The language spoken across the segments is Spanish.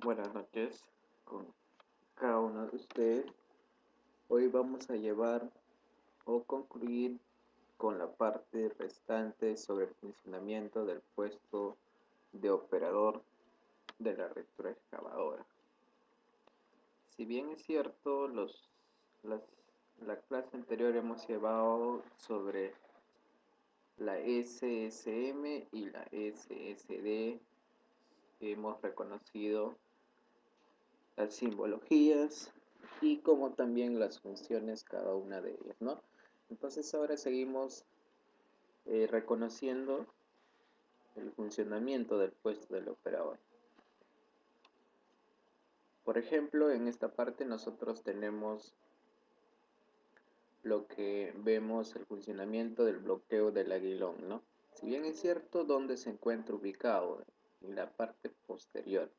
Buenas noches con cada uno de ustedes. Hoy vamos a llevar o concluir con la parte restante sobre el funcionamiento del puesto de operador de la retroexcavadora. Si bien es cierto, las, la clase anterior hemos llevado sobre la SSM y la SSD, hemos reconocido las simbologías y como también las funciones cada una de ellas, ¿no? Entonces ahora seguimos reconociendo el funcionamiento del puesto del operador. Por ejemplo, en esta parte nosotros tenemos lo que vemos el funcionamiento del bloqueo del aguilón, ¿no? Si bien es cierto dónde se encuentra ubicado, en la parte posterior.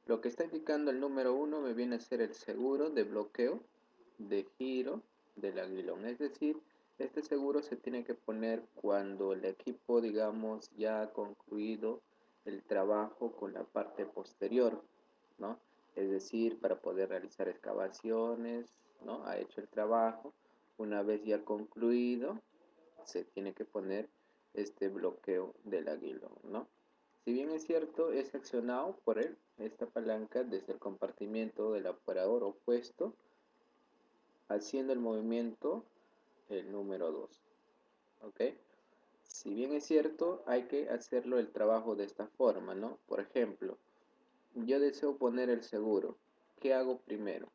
Lo que está indicando el número 1 me viene a ser el seguro de bloqueo de giro del aguilón. Es decir, este seguro se tiene que poner cuando el equipo, digamos, ya ha concluido el trabajo con la parte posterior, ¿no? Es decir, para poder realizar excavaciones, ¿no? Ha hecho el trabajo. Una vez ya concluido, se tiene que poner este bloqueo del aguilón, ¿no? Si bien es cierto, es accionado por esta palanca desde el compartimiento del operador opuesto, haciendo el movimiento el número 2. ¿Ok? Si bien es cierto, hay que hacerlo el trabajo de esta forma, ¿no? Por ejemplo, yo deseo poner el seguro. ¿Qué hago primero?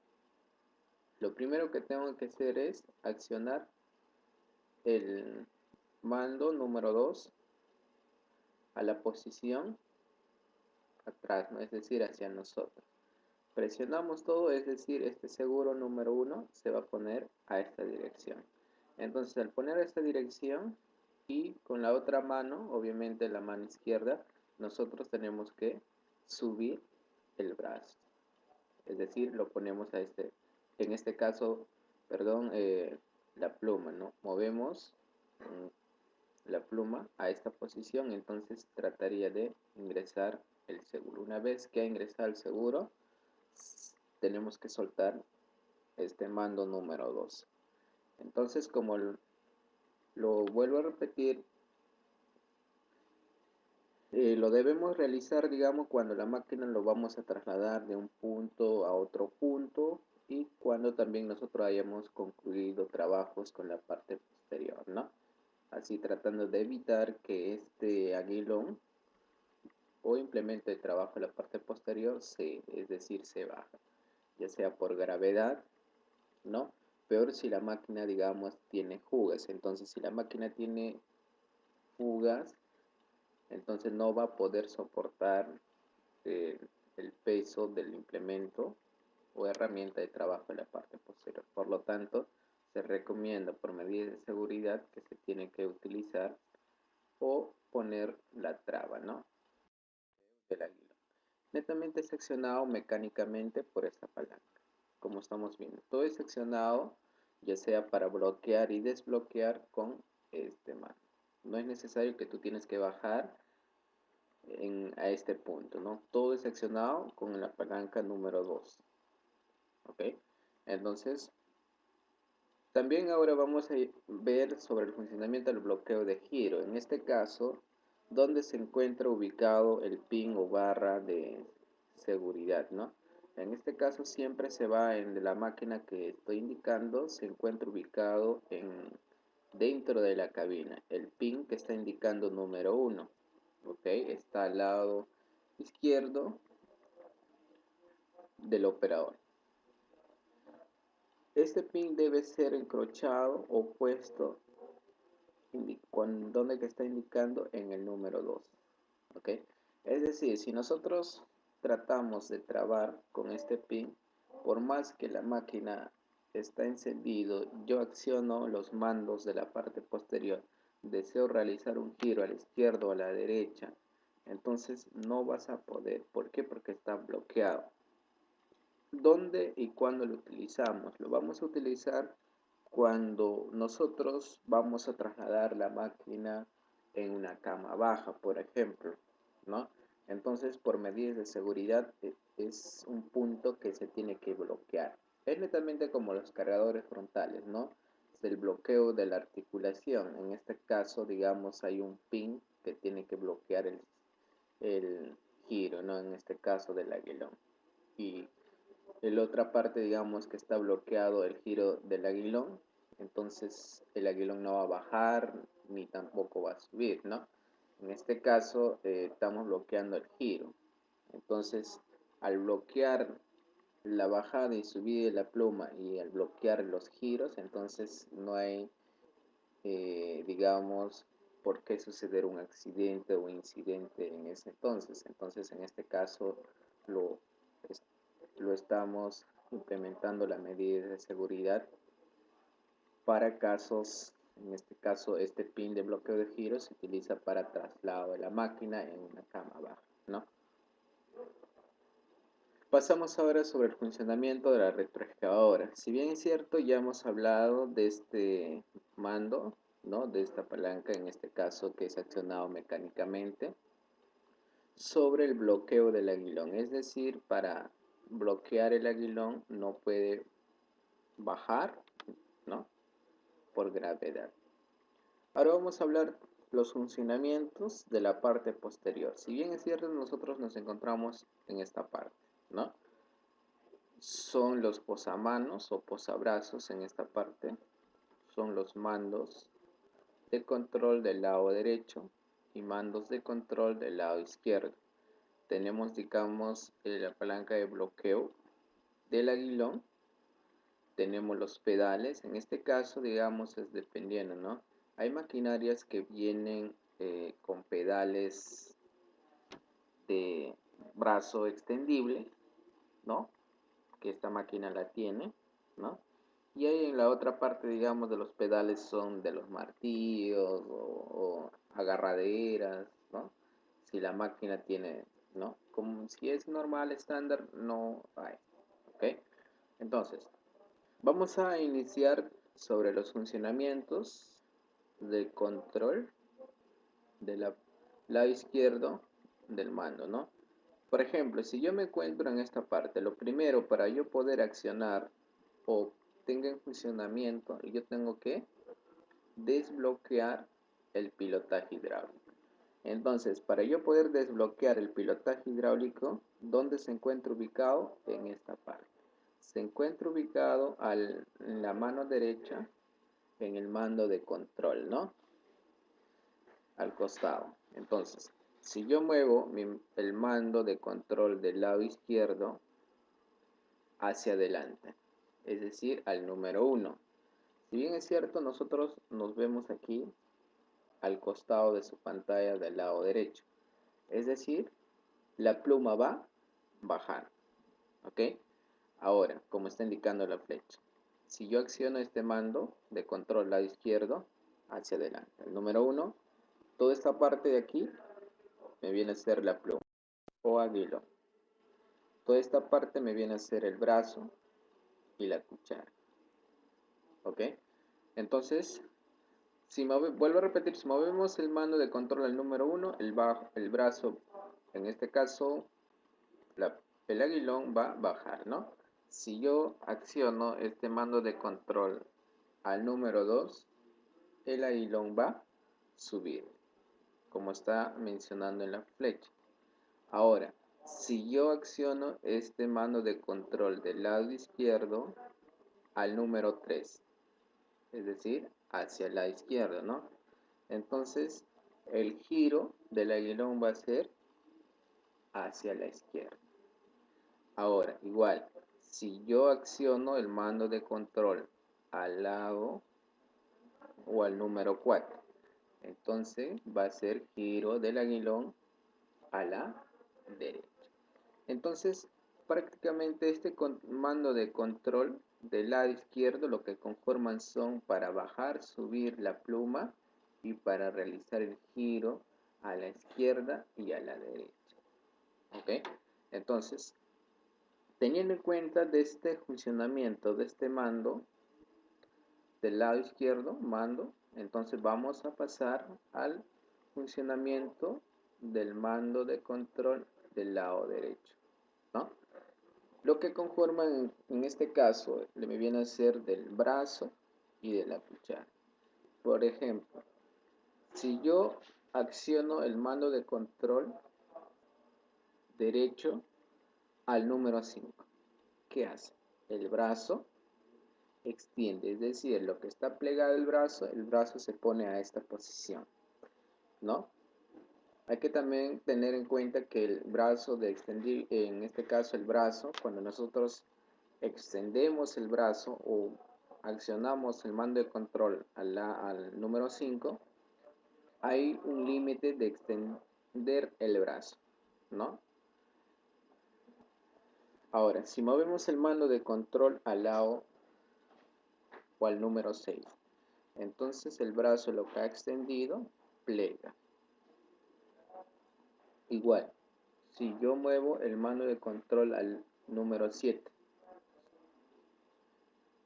Lo primero que tengo que hacer es accionar el mando número 2 a la posición atrás, ¿no? Es decir, hacia nosotros. Presionamos todo, es decir, este seguro número 1 se va a poner a esta dirección. Entonces, al poner esta dirección y con la otra mano, obviamente la mano izquierda, nosotros tenemos que subir el brazo. Es decir, lo ponemos a en este caso, perdón, la pluma, ¿no? Movemos la pluma a esta posición, entonces trataría de ingresar el seguro. Una vez que ha ingresado el seguro, tenemos que soltar este mando número 2. Entonces, como lo vuelvo a repetir, lo debemos realizar, digamos, cuando la máquina lo vamos a trasladar de un punto a otro punto y cuando también nosotros hayamos concluido trabajos con la parte posterior, ¿no? Así tratando de evitar que este aguilón o implemento de trabajo en la parte posterior es decir, se baja, ya sea por gravedad, ¿no? Peor si la máquina, digamos, tiene fugas. Entonces, si la máquina tiene fugas, entonces no va a poder soportar eh, el peso del implemento o herramienta de trabajo en la parte posterior. Por lo tanto, se recomienda por medidas de seguridad que se tiene que utilizar o poner la traba, ¿no? Del aguilón. Netamente seccionado mecánicamente por esta palanca, como estamos viendo. Todo es seccionado, ya sea para bloquear y desbloquear con este mando. No es necesario que tú tienes que bajar a este punto, ¿no? Todo es seccionado con la palanca número 2. ¿Ok? Entonces, también ahora vamos a ver sobre el funcionamiento del bloqueo de giro. En este caso, donde se encuentra ubicado el pin o barra de seguridad, ¿no? En este caso siempre se va en la máquina que estoy indicando, se encuentra ubicado dentro de la cabina. El pin que está indicando número 1, ¿ok? Está al lado izquierdo del operador. Este pin debe ser encrochado o puesto donde que está indicando en el número 2. ¿Ok? Es decir, si nosotros tratamos de trabar con este pin, por más que la máquina está encendido, yo acciono los mandos de la parte posterior, deseo realizar un giro a la izquierda o a la derecha, entonces no vas a poder. ¿Por qué? Porque está bloqueado. ¿Dónde y cuándo lo utilizamos? Lo vamos a utilizar cuando nosotros vamos a trasladar la máquina en una cama baja, por ejemplo, ¿no? Entonces, por medidas de seguridad, es un punto que se tiene que bloquear. Es netamente como los cargadores frontales, ¿no? Es el bloqueo de la articulación. En este caso, digamos, hay un pin que tiene que bloquear el giro, ¿no? En este caso del aguilón. Y la otra parte, digamos, que está bloqueado el giro del aguilón, entonces el aguilón no va a bajar ni tampoco va a subir, ¿no? En este caso estamos bloqueando el giro. Entonces, al bloquear la bajada y subida de la pluma y al bloquear los giros, entonces no hay, digamos, por qué suceder un accidente o incidente en ese entonces. Entonces, en este caso, lo, lo estamos implementando la medida de seguridad para casos, en este caso, este pin de bloqueo de giros se utiliza para traslado de la máquina en una cama baja, ¿no? Pasamos ahora sobre el funcionamiento de la retroexcavadora. Si bien es cierto, ya hemos hablado de este mando, ¿no? De esta palanca, en este caso, que es accionado mecánicamente, sobre el bloqueo del aguilón. Es decir, para bloquear el aguilón no puede bajar, ¿no? Por gravedad. Ahora vamos a hablar los funcionamientos de la parte posterior. Si bien es cierto, nosotros nos encontramos en esta parte, ¿no? Son los posamanos o posabrazos en esta parte. Son los mandos de control del lado derecho y mandos de control del lado izquierdo. Tenemos, digamos, la palanca de bloqueo del aguilón. Tenemos los pedales. En este caso, digamos, es dependiendo, ¿no? Hay maquinarias que vienen con pedales de brazo extendible, ¿no? Que esta máquina la tiene, ¿no? Y ahí en la otra parte, digamos, de los pedales son de los martillos o agarraderas, ¿no? Si la máquina tiene, ¿no? Como si es normal, estándar, no hay, ¿ok? Entonces, vamos a iniciar sobre los funcionamientos de control del lado izquierdo del mando, ¿no? Por ejemplo, si yo me encuentro en esta parte, lo primero para yo poder accionar o tenga en funcionamiento, yo tengo que desbloquear el pilotaje hidráulico. Entonces, para yo poder desbloquear el pilotaje hidráulico, ¿dónde se encuentra ubicado? En esta parte. Se encuentra ubicado en la mano derecha en el mando de control, ¿no? Al costado. Entonces, si yo muevo el mando de control del lado izquierdo hacia adelante, es decir, al número 1. Si bien es cierto, nosotros nos vemos aquí al costado de su pantalla del lado derecho. Es decir, la pluma va a bajar. ¿Ok? Ahora, como está indicando la flecha, si yo acciono este mando de control lado izquierdo hacia adelante, el número 1, toda esta parte de aquí me viene a ser la pluma o aguilón. Toda esta parte me viene a ser el brazo y la cuchara. ¿Ok? Entonces, vuelvo a repetir, si movemos el mando de control al número 1, el brazo, en este caso, el aguilón va a bajar, ¿no? Si yo acciono este mando de control al número 2, el aguilón va a subir, como está mencionando en la flecha. Ahora, si yo acciono este mando de control del lado izquierdo al número 3, es decir, hacia la izquierda, ¿no? Entonces, el giro del aguilón va a ser hacia la izquierda. Ahora, igual, si yo acciono el mando de control al lado o al número 4, entonces va a ser giro del aguilón a la derecha. Entonces, prácticamente este mando de control del lado izquierdo lo que conforman son para bajar, subir la pluma y para realizar el giro a la izquierda y a la derecha. ¿Ok? Entonces, teniendo en cuenta de este funcionamiento de este mando del lado izquierdo, mando, entonces vamos a pasar al funcionamiento del mando de control del lado derecho, ¿no? Lo que conforman en este caso me viene a ser del brazo y de la cuchara. Por ejemplo, si yo acciono el mando de control derecho al número 5, ¿qué hace? El brazo extiende, es decir, lo que está plegado el brazo se pone a esta posición, ¿no? Hay que también tener en cuenta que el brazo de extender, en este caso el brazo, cuando nosotros extendemos el brazo o accionamos el mando de control al número 5, hay un límite de extender el brazo, ¿no? Ahora, si movemos el mando de control al lado o al número 6, entonces el brazo lo que ha extendido plega. Igual, si yo muevo el mando de control al número 7,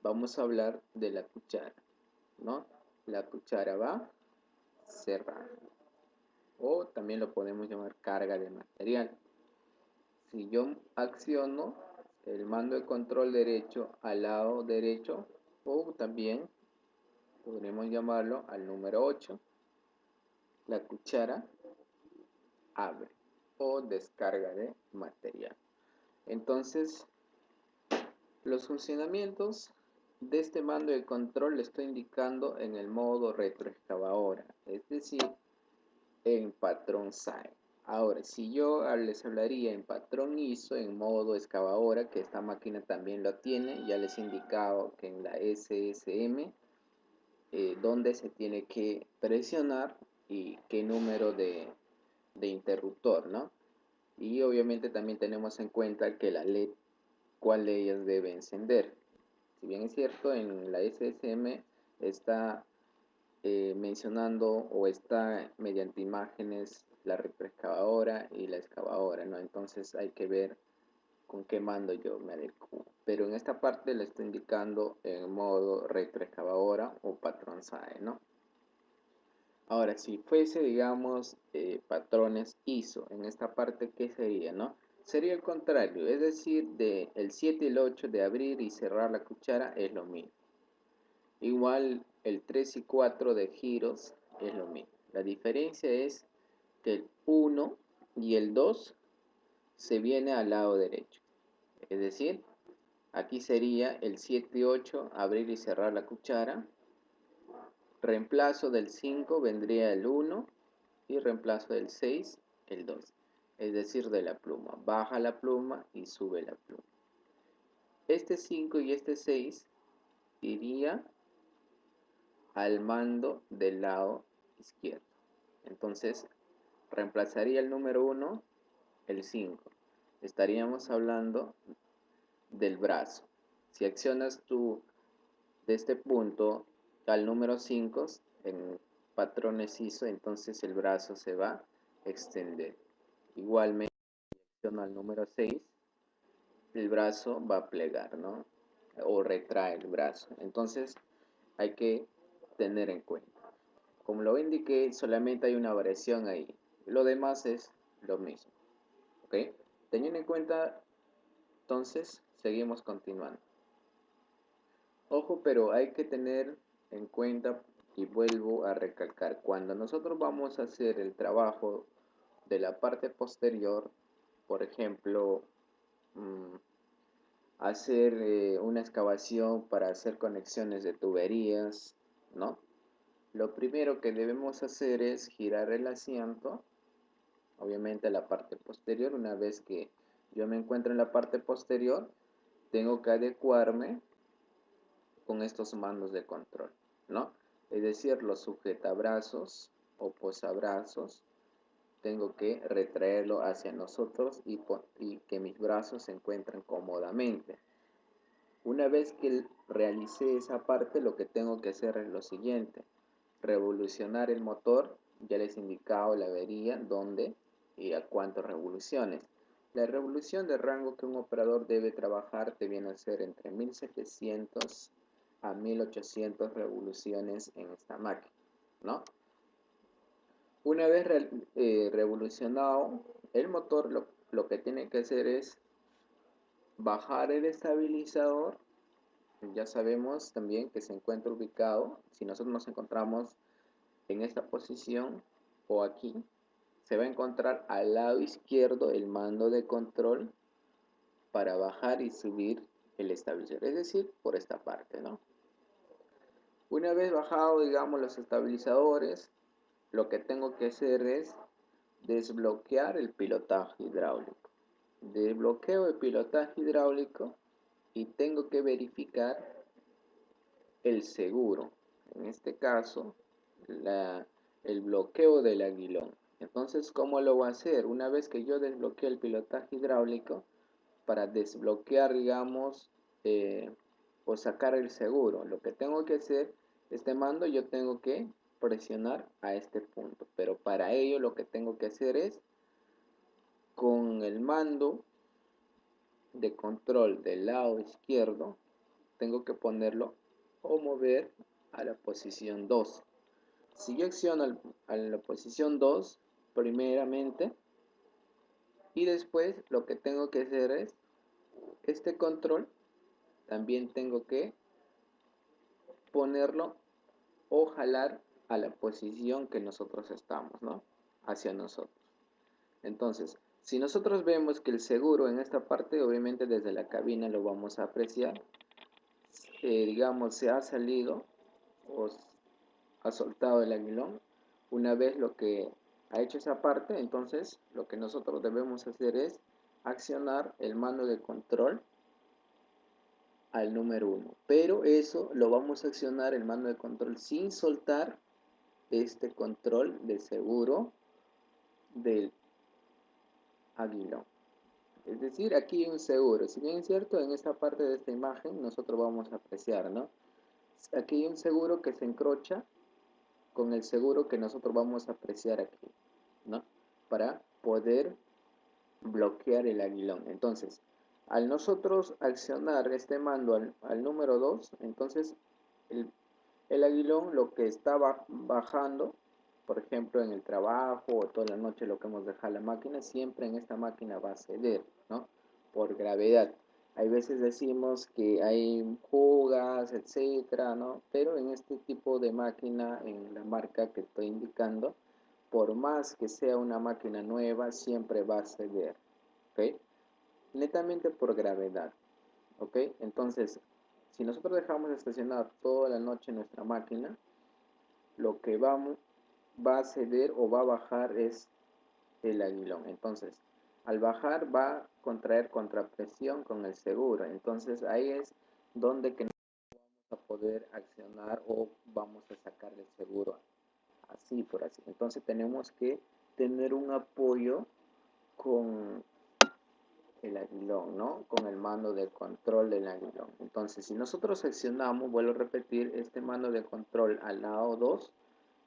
vamos a hablar de la cuchara, ¿no? La cuchara va cerrar, o también lo podemos llamar carga de material. Si yo acciono el mando de control derecho al lado derecho, o también podremos llamarlo al número 8, la cuchara abre o descarga de material. Entonces, los funcionamientos de este mando de control le estoy indicando en el modo retroexcavadora, es decir, en patrón SAE. Ahora, si yo les hablaría en patrón ISO, en modo excavadora, que esta máquina también lo tiene, ya les he indicado que en la SSM, donde se tiene que presionar y qué número de interruptor, ¿no? Y obviamente también tenemos en cuenta que la LED, cuál de ellas debe encender. Si bien es cierto, en la SSM está mencionando o está mediante imágenes la retroexcavadora y la excavadora, ¿no? Entonces hay que ver con qué mando yo me adecuo. Pero en esta parte le estoy indicando en modo retroexcavadora o patrón SAE, ¿no? Ahora, si fuese, digamos, patrones ISO, en esta parte, ¿qué sería, no? Sería el contrario, es decir, el 7 y el 8 de abrir y cerrar la cuchara es lo mismo. Igual el 3 y 4 de giros es lo mismo. La diferencia es que el 1 y el 2 se viene al lado derecho. Es decir, aquí sería el 7 y 8, abrir y cerrar la cuchara. Reemplazo del 5 vendría el 1 y reemplazo del 6 el 2. Es decir, de la pluma. Baja la pluma y sube la pluma. Este 5 y este 6 iría al mando del lado izquierdo. Entonces, reemplazaría el número 1, el 5. Estaríamos hablando del brazo. Si accionas tú de este punto al número 5 en patrones ISO, entonces el brazo se va a extender. Igualmente, si acciono al número 6, el brazo va a plegar, ¿no? O retrae el brazo. Entonces, hay que tener en cuenta. Como lo indiqué, solamente hay una variación ahí. Lo demás es lo mismo. ¿Ok? Teniendo en cuenta, entonces, seguimos continuando. Ojo, pero hay que tener en cuenta, y vuelvo a recalcar, cuando nosotros vamos a hacer el trabajo de la parte posterior, por ejemplo, hacer una excavación para hacer conexiones de tuberías, ¿no? Lo primero que debemos hacer es girar el asiento, obviamente a la parte posterior. Una vez que yo me encuentro en la parte posterior, tengo que adecuarme con estos mandos de control, ¿no? Es decir, los sujetabrazos o posabrazos, tengo que retraerlo hacia nosotros y que mis brazos se encuentren cómodamente. Una vez que realicé esa parte, lo que tengo que hacer es lo siguiente: revolucionar el motor. Ya les he indicado la avería, dónde y a cuántas revoluciones. La revolución de rango que un operador debe trabajar te viene a ser entre 1700 a 1800 revoluciones en esta máquina, ¿no? Una vez revolucionado el motor, lo que tiene que hacer es bajar el estabilizador. Ya sabemos también que se encuentra ubicado, si nosotros nos encontramos en esta posición o aquí, se va a encontrar al lado izquierdo el mando de control para bajar y subir el estabilizador, es decir, por esta parte, ¿no? Una vez bajado, digamos, los estabilizadores, lo que tengo que hacer es desbloquear el pilotaje hidráulico. Desbloqueo el pilotaje hidráulico y tengo que verificar el seguro. En este caso, el bloqueo del aguilón. Entonces, ¿cómo lo voy a hacer? Una vez que yo desbloqueo el pilotaje hidráulico, para desbloquear, digamos, o sacar el seguro, lo que tengo que hacer, este mando yo tengo que presionar a este punto. Pero para ello lo que tengo que hacer es, con el mando de control del lado izquierdo, tengo que ponerlo o mover a la posición 2. Si yo acciono a la posición 2 primeramente, y después lo que tengo que hacer es este control también tengo que ponerlo o jalar a la posición que nosotros estamos, ¿no? Hacia nosotros. Entonces, si nosotros vemos que el seguro en esta parte, obviamente desde la cabina lo vamos a apreciar, digamos, se ha salido o ha soltado el aguilón. Una vez lo que ha hecho esa parte, entonces lo que nosotros debemos hacer es accionar el mando de control al número 1. Pero eso lo vamos a accionar el mando de control sin soltar este control de seguro del aguilón. Es decir, aquí hay un seguro. Si bien es cierto, en esta parte de esta imagen nosotros vamos a apreciar, ¿no? Aquí hay un seguro que se encrocha con el seguro que nosotros vamos a apreciar aquí, ¿no? Para poder bloquear el aguilón. Entonces, al nosotros accionar este mando al número 2, entonces el aguilón lo que estaba bajando, por ejemplo en el trabajo o toda la noche lo que hemos dejado la máquina, siempre en esta máquina va a ceder, ¿no? Por gravedad. Hay veces decimos que hay fugas, etcétera, ¿no? Pero en este tipo de máquina, en la marca que estoy indicando, por más que sea una máquina nueva, siempre va a ceder, ¿ok? Netamente por gravedad, ¿ok? Entonces, si nosotros dejamos estacionar toda la noche nuestra máquina, lo que va a ceder o va a bajar es el aguilón. Entonces, al bajar va a contraer contrapresión con el seguro. Entonces, ahí es donde que no vamos a poder accionar o vamos a sacar el seguro así por así. Entonces, tenemos que tener un apoyo con el aguilón, ¿no? Con el mando de control del aguilón. Entonces, si nosotros accionamos, vuelvo a repetir, este mando de control al lado 2,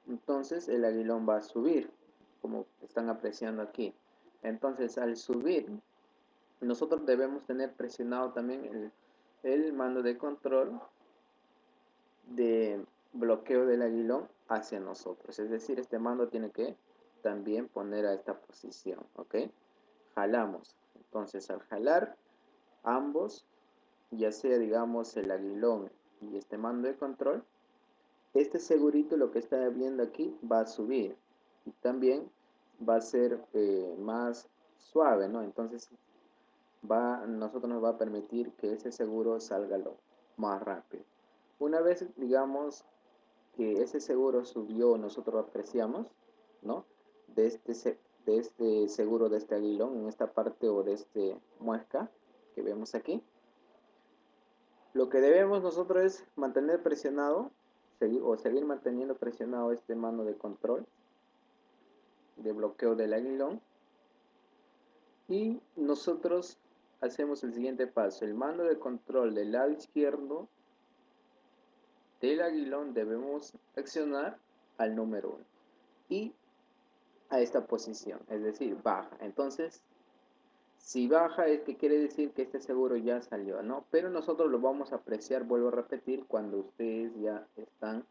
entonces el aguilón va a subir, como están apreciando aquí. Entonces, al subir, nosotros debemos tener presionado también el mando de control de bloqueo del aguilón hacia nosotros. Es decir, este mando tiene que también poner a esta posición, ¿ok? Jalamos. Entonces, al jalar ambos, ya sea digamos el aguilón y este mando de control, este segurito lo que está viendo aquí va a subir y también va a ser más suave, ¿no? Entonces nosotros nos va a permitir que ese seguro salga lo más rápido. Una vez digamos que ese seguro subió, nosotros lo apreciamos, ¿no? De este seguro de este aguilón en esta parte o de este muesca que vemos aquí. Lo que debemos nosotros es mantener presionado seguir manteniendo presionado este mando de control de bloqueo del aguilón, y nosotros hacemos el siguiente paso. El mando de control del lado izquierdo del aguilón debemos accionar al número 1 y a esta posición, es decir, baja. Entonces, si baja es que quiere decir que este seguro ya salió, ¿no? Pero nosotros lo vamos a apreciar, vuelvo a repetir, cuando ustedes ya están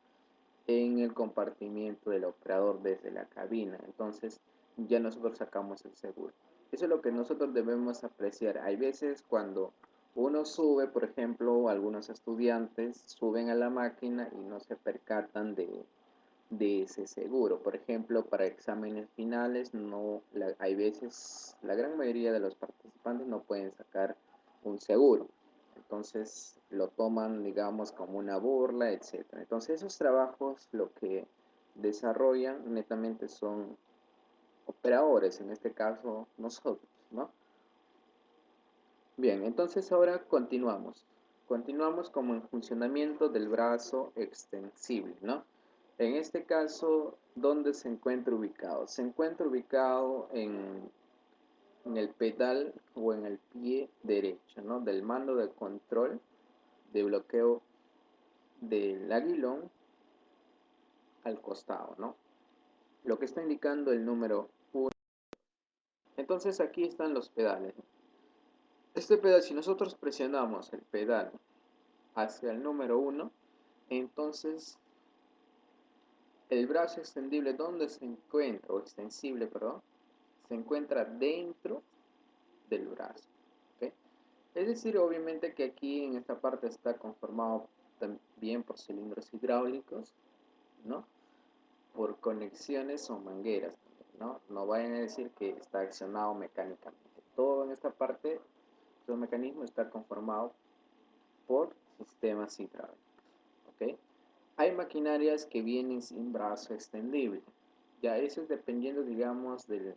en el compartimiento del operador desde la cabina. Entonces ya nosotros sacamos el seguro. Eso es lo que nosotros debemos apreciar. Hay veces cuando uno sube, por ejemplo, algunos estudiantes suben a la máquina y no se percatan de ese seguro. Por ejemplo, para exámenes finales, hay veces, la gran mayoría de los participantes no pueden sacar un seguro. Entonces lo toman, digamos, como una burla, etcétera. Entonces esos trabajos lo que desarrollan netamente son operadores, en este caso nosotros, ¿no? Bien, entonces ahora continuamos. Continuamos como el funcionamiento del brazo extensible, ¿no? En este caso, ¿dónde se encuentra ubicado? Se encuentra ubicado en el pedal o en el pie derecho, ¿no? Del mando de control de bloqueo del aguilón al costado, ¿no? Lo que está indicando el número 1. Entonces aquí están los pedales. Este pedal, si nosotros presionamos el pedal hacia el número 1, entonces el brazo extendible, ¿dónde se encuentra? O extensible, perdón, se encuentra dentro del brazo. ¿Okay? Es decir, obviamente que aquí en esta parte está conformado también por cilindros hidráulicos, ¿no? Por conexiones o mangueras, ¿no? No vayan a decir que está accionado mecánicamente. Todo en esta parte, todo el mecanismo está conformado por sistemas hidráulicos, ¿ok? Hay maquinarias que vienen sin brazo extendible. Ya eso es dependiendo, digamos, del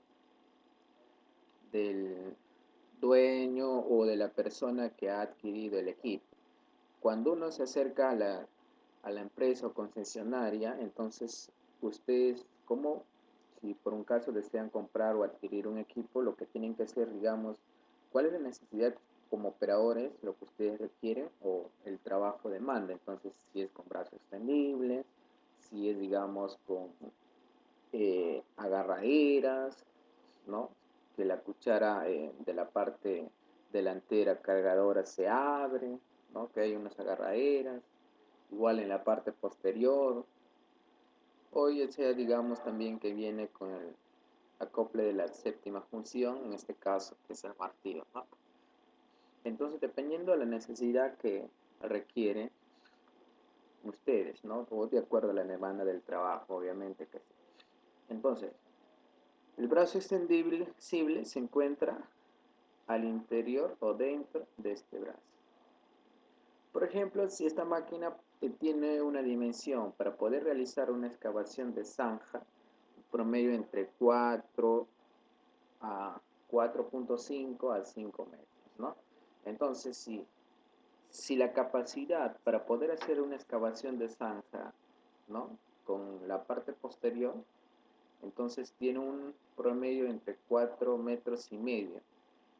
dueño o de la persona que ha adquirido el equipo. Cuando uno se acerca a la empresa o concesionaria, entonces ustedes, como si por un caso desean comprar o adquirir un equipo, lo que tienen que hacer, digamos, cuál es la necesidad como operadores, lo que ustedes requieren o el trabajo demanda. Entonces, si es con brazo extendible, si es, digamos, con agarraderas, ¿no? Que la cuchara de la parte delantera cargadora se abre, ¿no? Que hay unas agarraderas, igual en la parte posterior, o ya sea, digamos, también que viene con el acople de la séptima función, en este caso, que es el martillo, ¿no? Entonces, dependiendo de la necesidad que requieren ustedes, ¿no? O de acuerdo a la demanda del trabajo, obviamente que sí. Entonces, el brazo extendible se encuentra al interior o dentro de este brazo. Por ejemplo, si esta máquina tiene una dimensión para poder realizar una excavación de zanja, promedio entre 4 a 4.5 a 5 metros, ¿no? Entonces, si la capacidad para poder hacer una excavación de zanja, ¿no? Con la parte posterior, entonces tiene un promedio entre 4 metros y medio.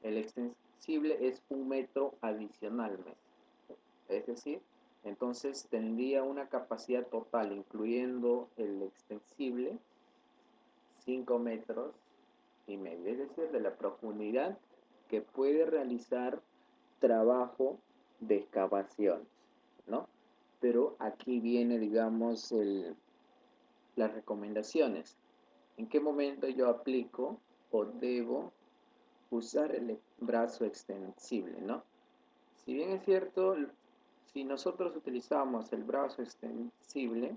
El extensible es 1 metro adicionalmente. Es decir, entonces tendría una capacidad total, incluyendo el extensible, 5 metros y medio. Es decir, de la profundidad que puede realizar trabajo de excavaciones, ¿no? Pero aquí viene, digamos, las recomendaciones. ¿En qué momento yo aplico o debo usar el brazo extensible, ¿no? Si bien es cierto, si nosotros utilizamos el brazo extensible,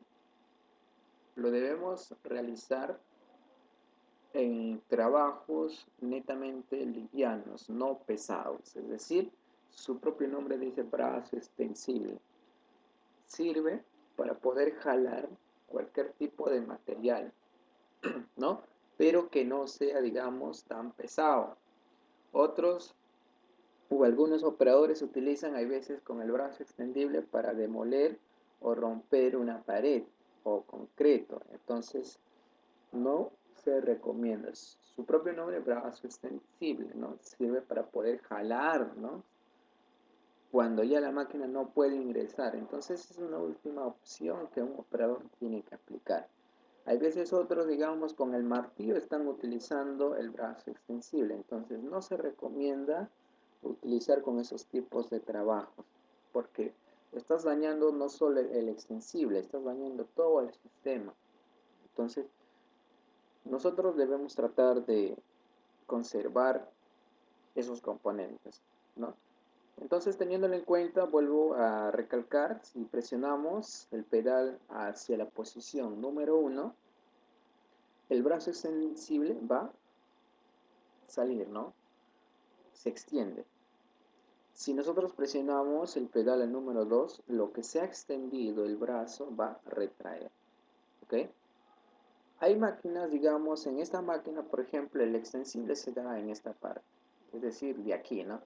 lo debemos realizar en trabajos netamente livianos, no pesados. Es decir, su propio nombre dice brazo extensible. Sirve para poder jalar cualquier tipo de material, ¿no? Pero que no sea, digamos, tan pesado. Otros o algunos operadores utilizan, hay veces, con el brazo extendible para demoler o romper una pared o concreto. Entonces, no se recomienda. Su propio nombre, brazo extensible, ¿no? Sirve para poder jalar, ¿no? Cuando ya la máquina no puede ingresar. Entonces, es una última opción que un operador tiene que aplicar. Hay veces otros, digamos, con el martillo están utilizando el brazo extensible. Entonces, no se recomienda utilizar con esos tipos de trabajos, porque estás dañando no solo el extensible, estás dañando todo el sistema. Entonces, nosotros debemos tratar de conservar esos componentes, ¿no? Entonces, teniéndolo en cuenta, vuelvo a recalcar, si presionamos el pedal hacia la posición número 1, el brazo extensible va a salir, ¿no? Se extiende. Si nosotros presionamos el pedal al número 2, lo que se ha extendido el brazo va a retraer, ¿ok? Hay máquinas, digamos, en esta máquina, por ejemplo, el extensible se da en esta parte, es decir, de aquí, ¿no?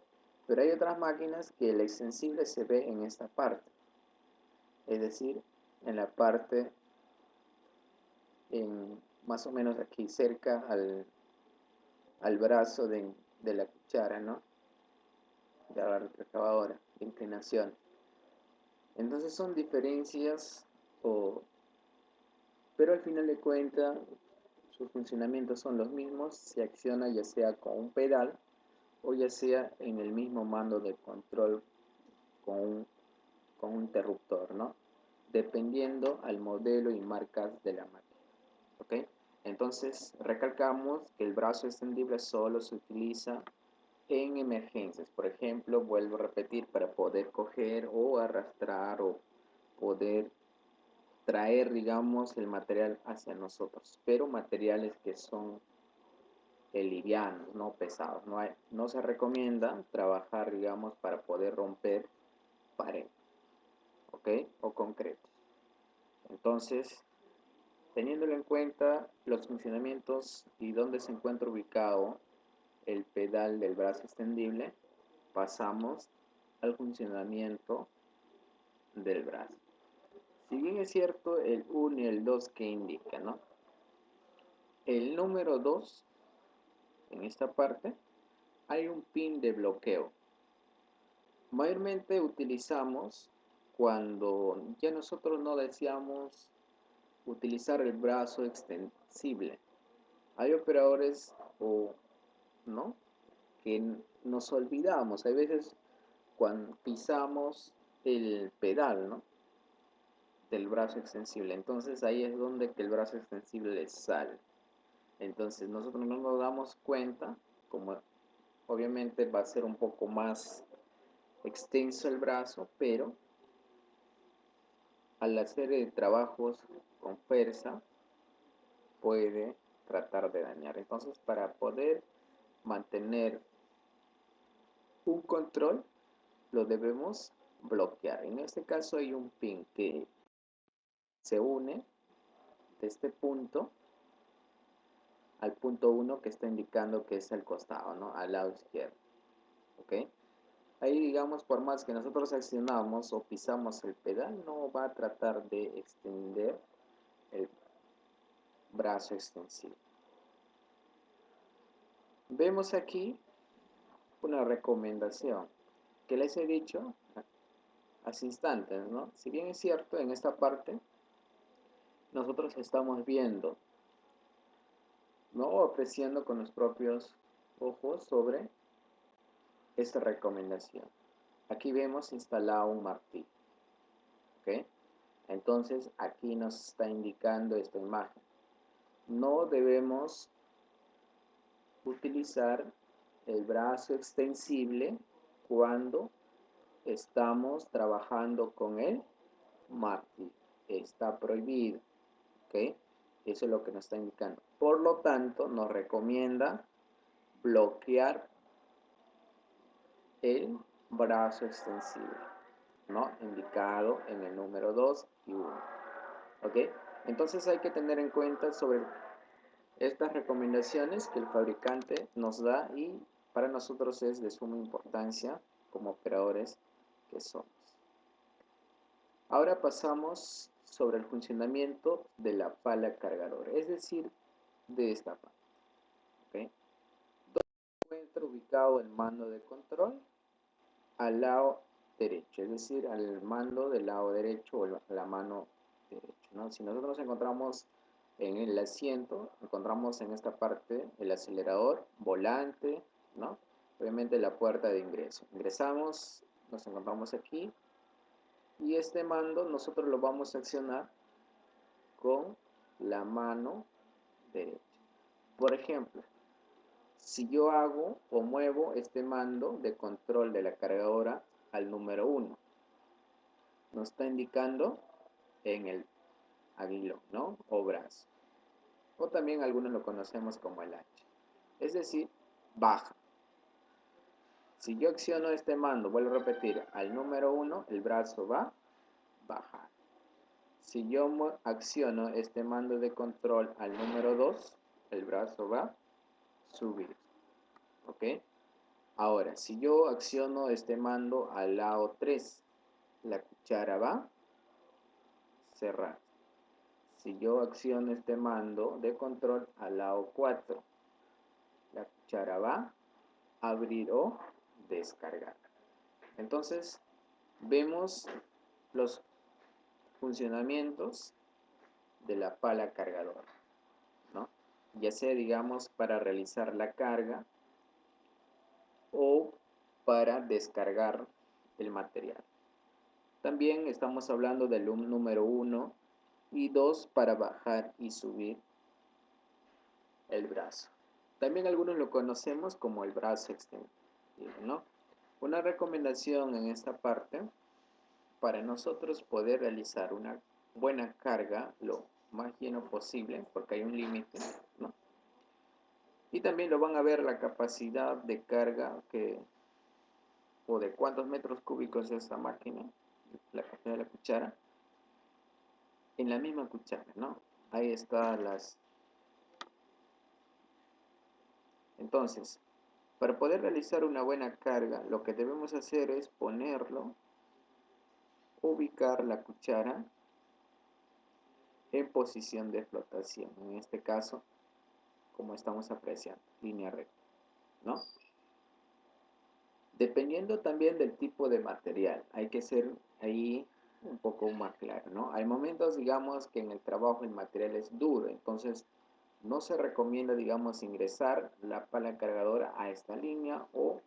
Pero hay otras máquinas que el extensible se ve en esta parte, es decir, en la parte, más o menos aquí, cerca al brazo de la cuchara, ¿no? De la retroexcavadora, de inclinación. Entonces son diferencias, pero al final de cuentas sus funcionamientos son los mismos, se acciona ya sea con un pedal o ya sea en el mismo mando de control con un interruptor, ¿no? Dependiendo al modelo y marcas de la máquina, ¿ok? Entonces recalcamos que el brazo extendible solo se utiliza en emergencias. Por ejemplo, vuelvo a repetir, para poder coger o arrastrar o poder traer, digamos, el material hacia nosotros, pero materiales que son livianos, no pesados. No se recomienda trabajar, digamos, para poder romper pared, ¿ok? O concreto. Entonces, teniéndolo en cuenta los funcionamientos y dónde se encuentra ubicado el pedal del brazo extendible, pasamos al funcionamiento del brazo. Si bien es cierto el 1 y el 2 que indica, ¿no? El número 2, en esta parte, hay un pin de bloqueo. Mayormente utilizamos cuando ya nosotros no deseamos utilizar el brazo extensible. Hay operadores ¿no? que nos olvidamos. Hay veces cuando pisamos el pedal, ¿no? del brazo extensible. Entonces ahí es donde que el brazo extensible sale. Entonces nosotros no nos damos cuenta, como obviamente va a ser un poco más extenso el brazo, pero al hacer trabajos con fuerza puede tratar de dañar. Entonces, para poder mantener un control, lo debemos bloquear. En este caso hay un pin que se une de este punto al punto 1 que está indicando que es el costado, ¿no? Al lado izquierdo. ¿Ok? Ahí, digamos, por más que nosotros accionamos o pisamos el pedal, no va a tratar de extender el brazo extensible. Vemos aquí una recomendación que les he dicho hace instantes, ¿no? Si bien es cierto, en esta parte nosotros estamos viendo, ¿no? Apreciando con los propios ojos sobre esta recomendación. Aquí vemos instalado un martillo, ¿ok? Entonces aquí nos está indicando esta imagen. No debemos utilizar el brazo extensible cuando estamos trabajando con el martillo. Está prohibido, ¿ok? Eso es lo que nos está indicando. Por lo tanto, nos recomienda bloquear el brazo extensible, ¿no? Indicado en el número 2 y 1, ¿ok? Entonces hay que tener en cuenta sobre estas recomendaciones que el fabricante nos da y para nosotros es de suma importancia como operadores que somos. Ahora pasamos sobre el funcionamiento de la pala cargadora, es decir, de esta parte, ¿okay? Donde se encuentra ubicado el mando de control al lado derecho, es decir, al mando del lado derecho o la mano derecha, ¿no? Si nosotros nos encontramos en el asiento, encontramos en esta parte el acelerador, volante, ¿no? Obviamente la puerta de ingreso. Ingresamos, nos encontramos aquí Y este mando nosotros lo vamos a accionar con la mano derecha. Por ejemplo, si yo hago o muevo este mando de control de la cargadora al número 1, nos está indicando en el aguilón, ¿no? O brazo. O también algunos lo conocemos como el H. Es decir, baja. Si yo acciono este mando, vuelvo a repetir, al número 1, el brazo va a bajar. Si yo acciono este mando de control al número 2, el brazo va a subir. ¿Ok? Ahora, si yo acciono este mando al lado 3, la cuchara va a cerrar. Si yo acciono este mando de control al lado 4, la cuchara va a abrir o descargar. Entonces, vemos los funcionamientos de la pala cargadora, ¿no? Ya sea, digamos, para realizar la carga o para descargar el material. También estamos hablando del número 1 y 2 para bajar y subir el brazo. También algunos lo conocemos como el brazo extendido, ¿no? Una recomendación en esta parte, para nosotros poder realizar una buena carga lo más lleno posible, porque hay un límite, ¿no? Y también lo van a ver la capacidad de carga o de cuántos metros cúbicos es esta máquina, la capacidad de la cuchara, en la misma cuchara, ¿no? Ahí está las... Entonces, para poder realizar una buena carga, lo que debemos hacer es ponerlo, ubicar la cuchara en posición de flotación. En este caso, como estamos apreciando, línea recta, ¿no? Dependiendo también del tipo de material, hay que ser ahí un poco más claro, ¿no? Hay momentos, digamos, que en el trabajo el material es duro, entonces no se recomienda, digamos, ingresar la pala cargadora a esta línea o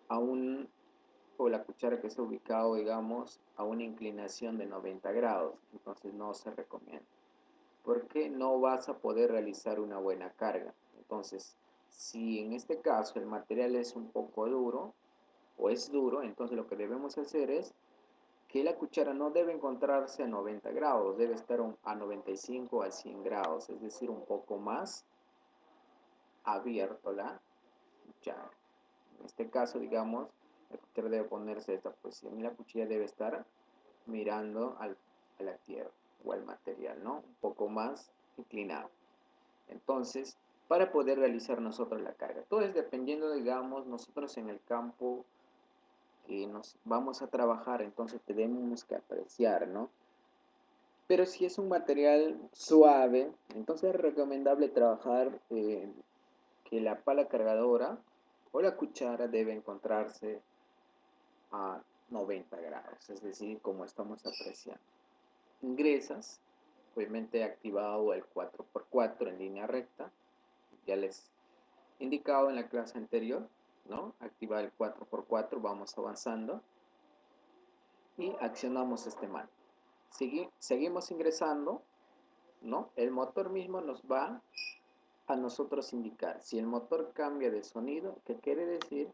a o la cuchara que está ubicado, digamos, a una inclinación de 90 grados, entonces no se recomienda, porque no vas a poder realizar una buena carga. Entonces, si en este caso el material es un poco duro o es duro, entonces lo que debemos hacer es que la cuchara no debe encontrarse a 90 grados, debe estar a 95 a 100 grados, es decir, un poco más abierto la cuchara. En este caso, digamos, la cuchara debe ponerse de esta posición y la cuchilla debe estar mirando a la tierra o al material, ¿no? Un poco más inclinado. Entonces, para poder realizar nosotros la carga. Todo es dependiendo, digamos, nosotros en el campo que nos vamos a trabajar, entonces tenemos que apreciar, ¿no? Pero si es un material suave, entonces es recomendable trabajar que la pala cargadora o la cuchara debe encontrarse a 90 grados, es decir, como estamos apreciando. Ingresas, obviamente activado el 4x4 en línea recta, ya les he indicado en la clase anterior, ¿no? Activar el 4x4, vamos avanzando y accionamos este mando. Seguimos ingresando, ¿no? El motor mismo nos va a nosotros indicar. Si el motor cambia de sonido, ¿qué quiere decir?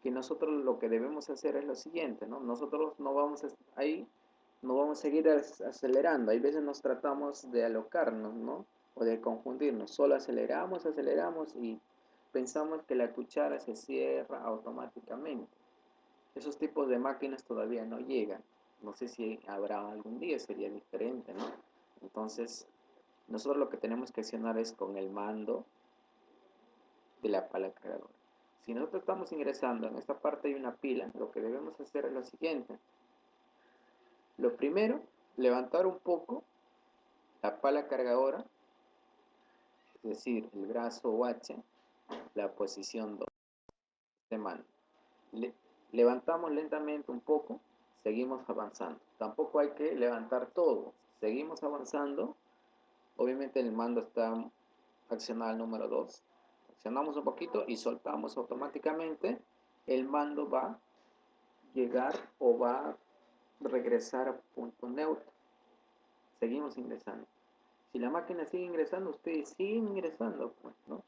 Que nosotros lo que debemos hacer es lo siguiente, ¿no? Nosotros no vamos ahí, no vamos a seguir acelerando. Hay veces nos tratamos de alocarnos, ¿no? O de confundirnos. Solo aceleramos, aceleramos y pensamos que la cuchara se cierra automáticamente. Esos tipos de máquinas todavía no llegan. No sé si habrá algún día, sería diferente, ¿no? Entonces, nosotros lo que tenemos que accionar es con el mando de la pala cargadora. Si nosotros estamos ingresando, en esta parte hay una pila, lo que debemos hacer es lo siguiente. Lo primero, levantar un poco la pala cargadora, es decir, el brazo o H, la posición 2 de mano. Levantamos lentamente un poco, seguimos avanzando. Tampoco hay que levantar todo, seguimos avanzando. Obviamente el mando está accionado al número 2. Accionamos un poquito y soltamos automáticamente. El mando va a llegar o va regresar a punto neutro. Seguimos ingresando. Si la máquina sigue ingresando, ustedes siguen ingresando, pues, ¿no?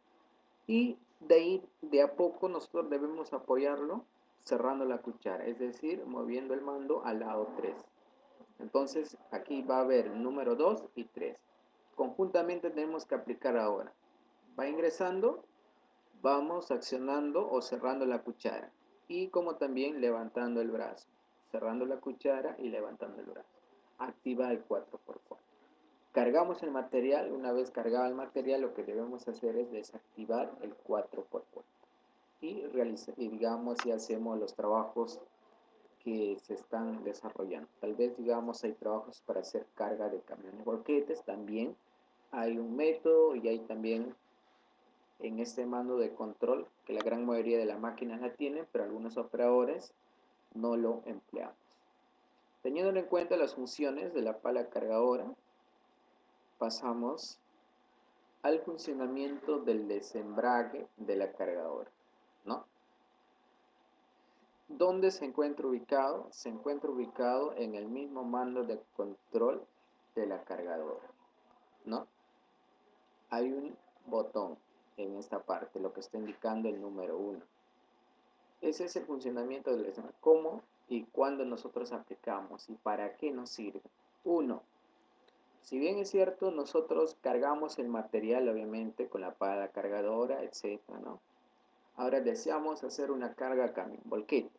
Y de ahí, de a poco, nosotros debemos apoyarlo cerrando la cuchara, es decir, moviendo el mando al lado 3. Entonces, aquí va a haber el número 2 y 3. Conjuntamente tenemos que aplicar ahora. Va ingresando, vamos accionando o cerrando la cuchara. Y como también levantando el brazo. Cerrando la cuchara y levantando el brazo. Activa el 4x4. Cargamos el material. Una vez cargado el material, lo que debemos hacer es desactivar el 4x4. Y digamos, y hacemos los trabajos que se están desarrollando. Tal vez, digamos, hay trabajos para hacer carga de camiones volquetes. También hay un método y hay también en este mando de control que la gran mayoría de las máquinas la tienen, pero algunos operadores no lo empleamos. Teniendo en cuenta las funciones de la pala cargadora, pasamos al funcionamiento del desembrague de la cargadora, ¿no? ¿Dónde se encuentra ubicado? Se encuentra ubicado en el mismo mando de control de la cargadora, ¿no? Hay un botón en esta parte, lo que está indicando el número 1. Ese es el funcionamiento del desembrague. ¿Cómo y cuándo nosotros aplicamos y para qué nos sirve? 1. Si bien es cierto, nosotros cargamos el material, obviamente, con la pala cargadora, etcétera, ¿no? Ahora deseamos hacer una carga camión volquete.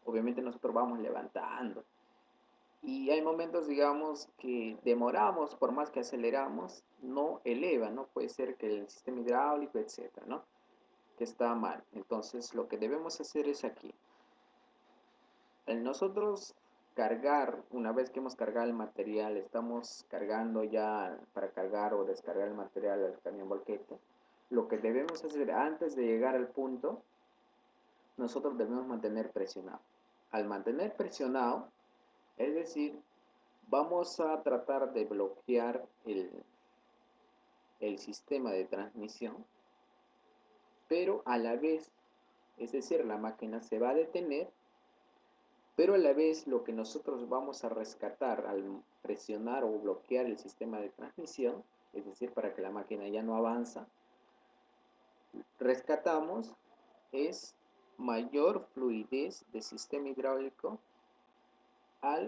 Obviamente nosotros vamos levantando. Y hay momentos, digamos, que demoramos, por más que aceleramos, no eleva, ¿no? Puede ser que el sistema hidráulico, etcétera, ¿no? Que está mal. Entonces, lo que debemos hacer es aquí. Nosotros cargar, una vez que hemos cargado el material, estamos cargando ya para cargar o descargar el material al camión volquete. Lo que debemos hacer antes de llegar al punto, nosotros debemos mantener presionado. Al mantener presionado, es decir, vamos a tratar de bloquear el sistema de transmisión, pero a la vez, es decir, la máquina se va a detener, pero a la vez lo que nosotros vamos a rescatar al presionar o bloquear el sistema de transmisión, es decir, para que la máquina ya no avanza, rescatamos es mayor fluidez del sistema hidráulico a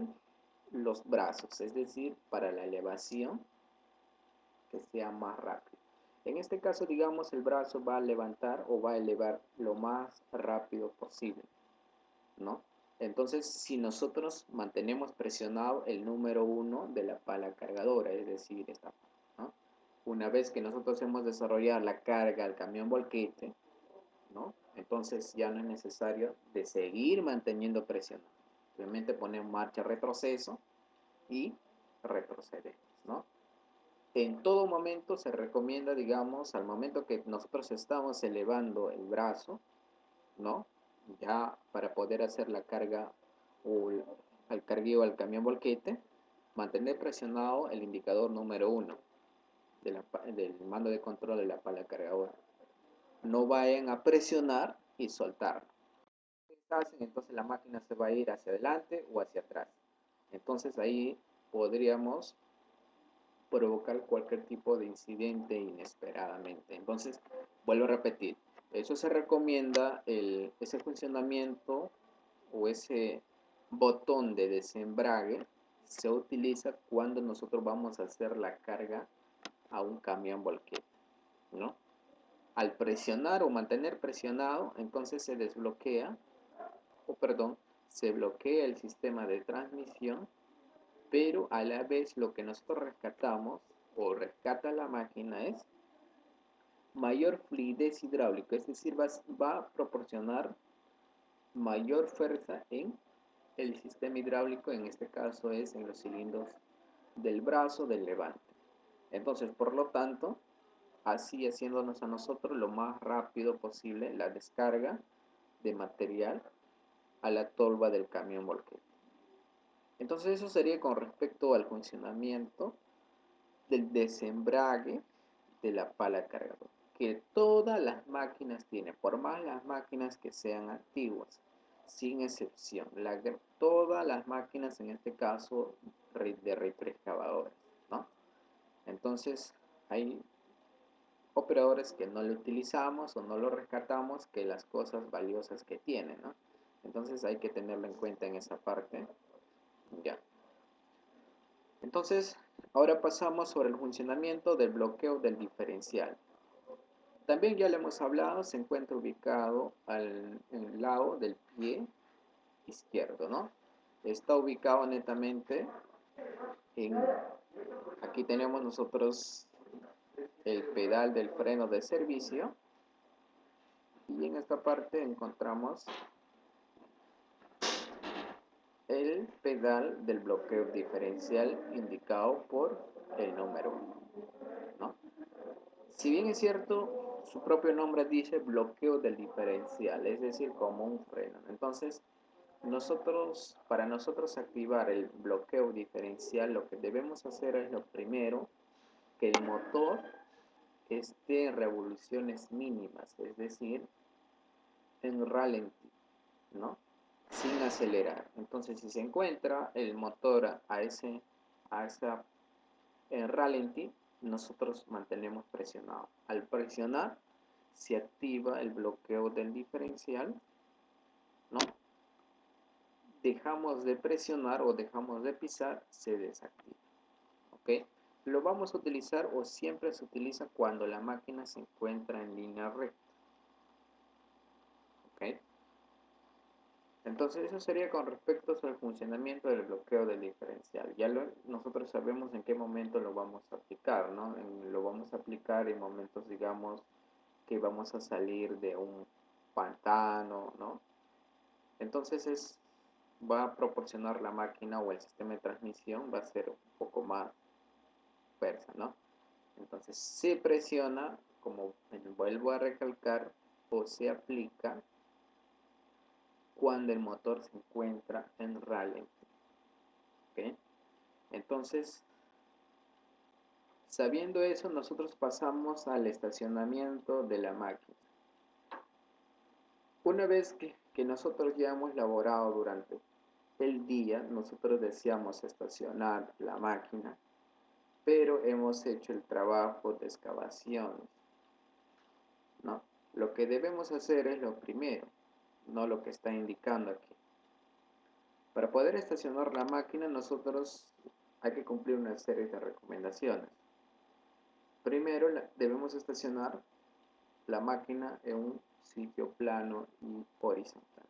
los brazos, es decir, para la elevación que sea más rápido. En este caso, digamos, el brazo va a levantar o va a elevar lo más rápido posible, ¿no? Entonces, si nosotros mantenemos presionado el número 1 de la pala cargadora, es decir, esta, ¿no? Una vez que nosotros hemos desarrollado la carga al camión volquete, ¿no? Entonces ya no es necesario de seguir manteniendo presión. Obviamente ponemos marcha retroceso y retrocedemos, ¿no? En todo momento se recomienda, digamos, al momento que nosotros estamos elevando el brazo, ¿no? Ya para poder hacer la carga o el cargueo al camión volquete, mantener presionado el indicador número 1 del mando de control de la pala cargadora. No vayan a presionar y soltar. Entonces la máquina se va a ir hacia adelante o hacia atrás. Entonces ahí podríamos provocar cualquier tipo de incidente inesperadamente. Entonces, vuelvo a repetir, eso se recomienda ese funcionamiento o ese botón de desembrague se utiliza cuando nosotros vamos a hacer la carga a un camión volquete, ¿no? Al presionar o mantener presionado, entonces se desbloquea, o perdón, se bloquea el sistema de transmisión, pero a la vez lo que nosotros rescatamos o rescata la máquina es mayor fluidez hidráulica, es decir, va a proporcionar mayor fuerza en el sistema hidráulico, en este caso es en los cilindros del brazo del levante. Entonces, por lo tanto, así haciéndonos a nosotros lo más rápido posible la descarga de material a la tolva del camión volquete. Entonces eso sería con respecto al funcionamiento del desembrague de la pala cargadora, que todas las máquinas tienen, por más las máquinas que sean antiguas. sin excepción. Todas las máquinas, en este caso, de retroexcavadores, ¿no? Entonces, hay operadores que no lo utilizamos o no lo rescatamos, que las cosas valiosas que tienen, ¿no? Entonces hay que tenerlo en cuenta en esa parte. Ya. Entonces, ahora pasamos sobre el funcionamiento del bloqueo del diferencial. También ya lo hemos hablado, se encuentra ubicado en el lado del pie izquierdo, ¿no? Está ubicado netamente en, aquí tenemos nosotros el pedal del freno de servicio y en esta parte encontramos el pedal del bloqueo diferencial indicado por el número 1, ¿no? Si bien es cierto, su propio nombre dice bloqueo del diferencial, es decir, como un freno. Entonces, para nosotros activar el bloqueo diferencial, lo que debemos hacer es lo primero, que el motor esté en revoluciones mínimas, es decir, en ralentí, ¿no? Sin acelerar. Entonces, si se encuentra el motor a esa en ralentí, nosotros mantenemos presionado. Al presionar, se activa el bloqueo del diferencial, ¿no? Dejamos de presionar o dejamos de pisar, se desactiva. ¿Ok? Lo vamos a utilizar o siempre se utiliza cuando la máquina se encuentra en línea recta. ¿Ok? Entonces eso sería con respecto al funcionamiento del bloqueo del diferencial. Nosotros sabemos en qué momento lo vamos a aplicar, ¿no? Lo vamos a aplicar en momentos, digamos, que vamos a salir de un pantano, ¿no? Entonces va a proporcionar la máquina o el sistema de transmisión, va a ser un poco más fuerza, ¿no? Entonces se presiona, como vuelvo a recalcar, o se aplica cuando el motor se encuentra en ralentí. ¿Okay? Entonces, sabiendo eso, nosotros pasamos al estacionamiento de la máquina. Una vez que nosotros ya hemos laborado durante el día, nosotros deseamos estacionar la máquina, pero hemos hecho el trabajo de excavación, ¿no? Lo que debemos hacer es lo primero, no lo que está indicando aquí. Para poder estacionar la máquina, nosotros hay que cumplir una serie de recomendaciones. Primero, debemos estacionar la máquina en un sitio plano y horizontal.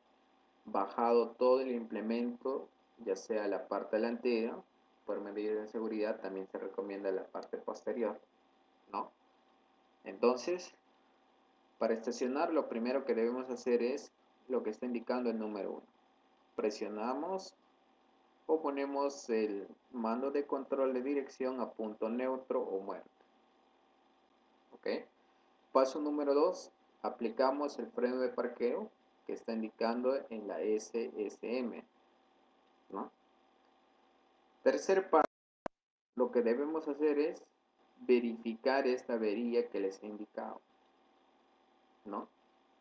Bajado todo el implemento, ya sea la parte delantera, por medidas de seguridad, también se recomienda la parte posterior, ¿no? Entonces, para estacionar, lo primero que debemos hacer es lo que está indicando el número 1. Presionamos o ponemos el mando de control de dirección a punto neutro o muerto. ¿Ok? Paso número 2. Aplicamos el freno de parqueo que está indicando en la SSM, ¿no? Tercer paso, lo que debemos hacer es verificar esta avería que les he indicado, ¿no?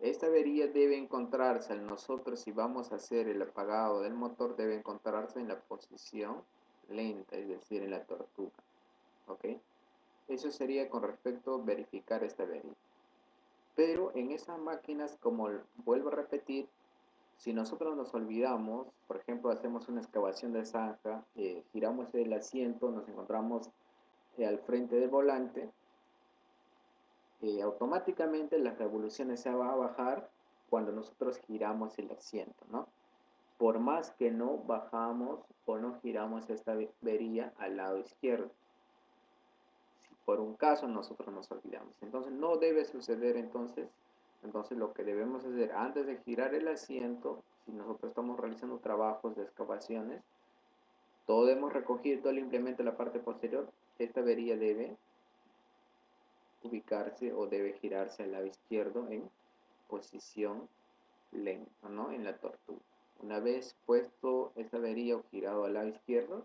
Esta avería debe encontrarse nosotros, si vamos a hacer el apagado del motor, debe encontrarse en la posición lenta, es decir, en la tortuga. ¿Ok? Eso sería con respecto a verificar esta avería. Pero en esas máquinas, como vuelvo a repetir, si nosotros nos olvidamos, por ejemplo, hacemos una excavación de zanja, giramos el asiento, nos encontramos al frente del volante, automáticamente las revoluciones se van a bajar cuando nosotros giramos el asiento, ¿no? Por más que no bajamos o no giramos esta avería al lado izquierdo. Si por un caso nosotros nos olvidamos. Entonces no debe suceder entonces lo que debemos hacer antes de girar el asiento, si nosotros estamos realizando trabajos de excavaciones, todo hemos recogido, todo el implemento de la parte posterior, esta avería debe ubicarse o debe girarse al lado izquierdo en posición lenta, ¿no? En la tortuga. Una vez puesto esta avería o girado al lado izquierdo,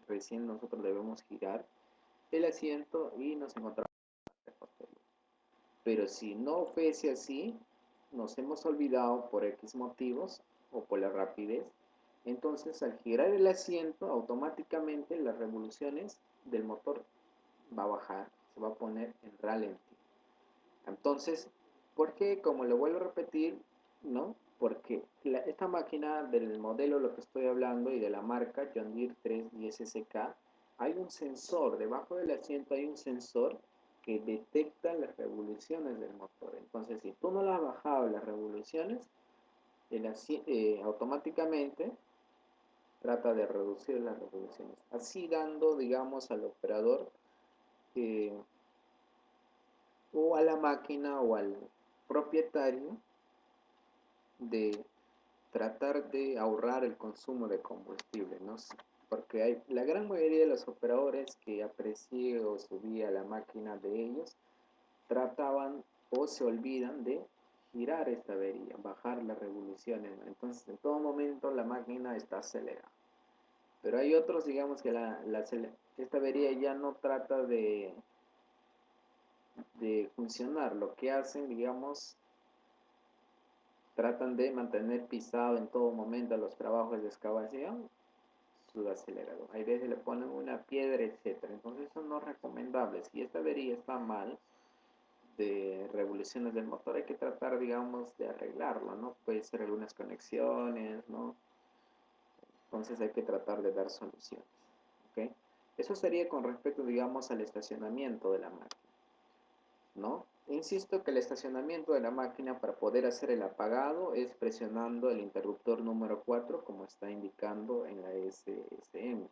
recién nosotros debemos girar el asiento y nos encontramos en la parte posterior. Pero si no fuese así, nos hemos olvidado por X motivos o por la rapidez. Entonces, al girar el asiento, automáticamente las revoluciones del motor va a bajar, se va a poner en ralentí. Entonces, ¿por qué? Como lo vuelvo a repetir, ¿no? Porque esta máquina del modelo, lo que estoy hablando, y de la marca John Deere 310SK, hay un sensor, debajo del asiento hay un sensor que detecta las revoluciones del motor. Entonces, si tú no le has bajado las revoluciones, automáticamente trata de reducir las revoluciones, así dando, digamos, al operador eh, o a la máquina o al propietario de tratar de ahorrar el consumo de combustible, ¿no? Porque hay, la gran mayoría de los operadores que aprecié o subí a la máquina de ellos trataban o se olvidan de girar esta avería, bajar las revoluciones, ¿no? Entonces en todo momento la máquina está acelerada. Pero hay otros, digamos, que esta avería ya no trata de funcionar. Lo que hacen, digamos, tratan de mantener pisado en todo momento los trabajos de excavación su acelerador. Hay veces le ponen una piedra, etcétera. Entonces eso no es recomendable. Si esta avería está mal de revoluciones del motor, hay que tratar, digamos, de arreglarlo, ¿no? Puede ser algunas conexiones, ¿no? Entonces hay que tratar de dar soluciones, ¿ok? Eso sería con respecto, digamos, al estacionamiento de la máquina, ¿no? Insisto que el estacionamiento de la máquina para poder hacer el apagado es presionando el interruptor número 4 como está indicando en la SSM.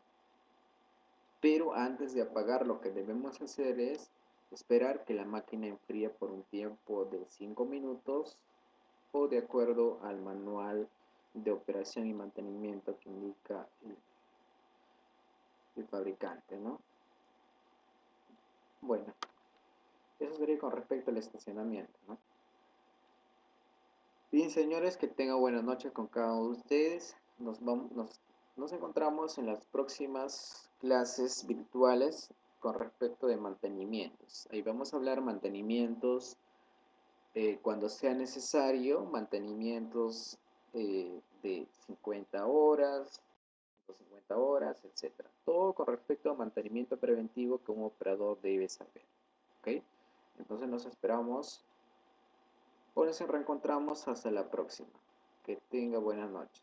Pero antes de apagar lo que debemos hacer es esperar que la máquina enfríe por un tiempo de 5 minutos o de acuerdo al manual de operación y mantenimiento que indica el fabricante, ¿no? Bueno, eso sería con respecto al estacionamiento, ¿no? Bien, señores, que tengan buenas noches con cada uno de ustedes. Nos encontramos en las próximas clases virtuales con respecto de mantenimientos. Ahí vamos a hablar mantenimientos cuando sea necesario, mantenimientos de 50 horas, 150 horas, etcétera. Todo con respecto a mantenimiento preventivo que un operador debe saber. ¿Ok? Entonces nos esperamos o nos reencontramos hasta la próxima. Que tenga buenas noches.